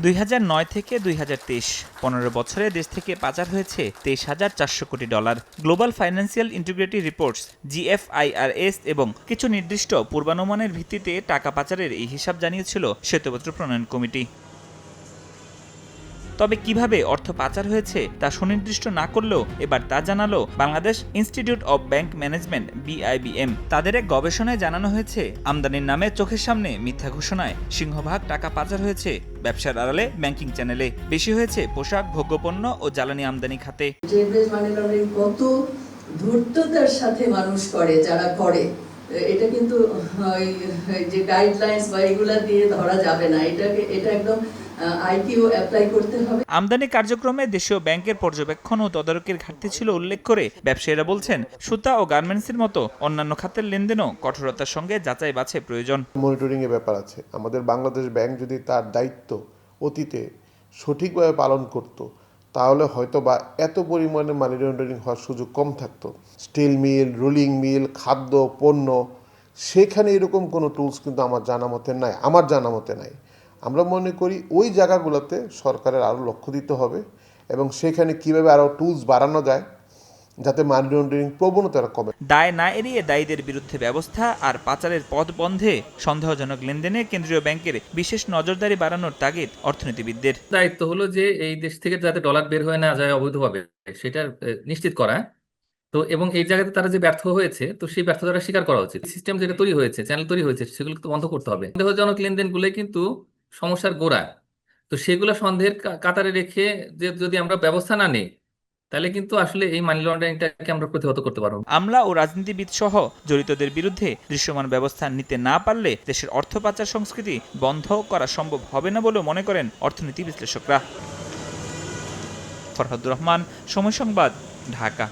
2009 থেকে 2023 15 বছরে দেশ থেকে পাচার হয়েছে 23,400 কোটি dollar. Global financial integrity reports GFIRS এবং কিছু নির্দিষ্ট পূর্বানুমানের ভিত্তিতে টাকা পাচারের এই হিসাব জানিয়েছিল শ্বেতপত্র প্রণয়ন কমিটি। তবে কিভাবে অর্থ পাচার হয়েছে তা সুনির্দিষ্ট না করলেও এবার তা জানালো Bangladesh institute of bank management BIBM। তাদের এক গবেষণায় জানানো হয়েছে, আমদানির নামে চোখের সামনে মিথ্যা ঘোষণায় সিংহভাগ টাকা পাচার হয়েছে ব্যবসার আড়ালে ব্যাংকিং চ্যানেলে, বেশি হয়েছে পোশাক, ভোগ্যপণ্য ও জ্বালানি আমদানি খাতে। কত ধূর্ততার সাথে মানুষ করে, যারা করে এটা কিন্তু যে গাইডলাইন্স বা এগুলা দিয়ে ধরা যাবে না, এটা একদম আইকিউ অ্যাপ্লাই করতে হবে। আমদানি কার্যক্রমে দেশীয় ব্যাংকের পর্যবেক্ষণ ও তদারকির ঘাটতি ছিল উল্লেখ করে ব্যবসায়ীরা বলছেন, সুতা ও গার্মেন্টসের মতো অন্যান্য খাতের লেনদেনও কঠোরতার সঙ্গে যাচাই বাছাই প্রয়োজন। মনিটরিং এর ব্যাপার আছে। আমাদের বাংলাদেশ ব্যাংক যদি তার দায়িত্ব অতীতে সঠিকভাবে পালন করত, তাহলে হয়তো বা এত পরিমাণে মানি লন্ডারিং হওয়ার সুযোগ কম থাকতো। স্টিল মিল, রোলিং মিল, খাদ্য পণ্য, সেখানে এরকম কোনো টুলস কিন্তু আমার জানা মতে নাই। আমরা মনে করি ওই জায়গাগুলোতে সরকারের আরও লক্ষ্য দিতে হবে এবং সেখানে কিভাবে আরও টুলস বাড়ানো যায় যাতে মানি লন্ডারিং প্রবণতা কমে। দায় না এড়িয়ে দায়ীদের বিরুদ্ধে ব্যবস্থা আর পাচারের পথ বন্ধে সন্দেহজনক লেনদেনে কেন্দ্রীয় ব্যাংকের বিশেষ নজরদারি বাড়ানোর তাগিদ অর্থনীতিবিদদের। দায়িত্ব হলো যে এই দেশ থেকে যাতে ডলার বের হয়ে না যায় অবৈধভাবে, সেটা নিশ্চিত করা। তো এবং এই জায়গাতে তারা যে ব্যর্থ হয়েছে, তো সেই ব্যর্থতাটা স্বীকার করা উচিত। সিস্টেম যেটা তৈরি হয়েছে, চ্যানেল তৈরি হয়েছে, সেগুলো তো বন্ধ করতে হবে। সন্দেহজনক লেনদেনগুলোই কিন্তু সমস্যার গোড়া। তো সেগুলো সন্দেহের কাতারে রেখে যে যদি আমরা ব্যবস্থা না নিই, তাহলে কিন্তু আসলে এই মানি লন্ডারিংটাকে আমরা প্রতিহত করতে পারবো। আমলা ও রাজনীতিবিদ সহ জড়িতদের বিরুদ্ধে দৃশ্যমান ব্যবস্থা নিতে না পারলে দেশের অর্থ পাচার সংস্কৃতি বন্ধ করা সম্ভব হবে না বলেও মনে করেন অর্থনীতি বিশ্লেষকরা। ফরহাদুর রহমান, সময় সংবাদ, ঢাকা।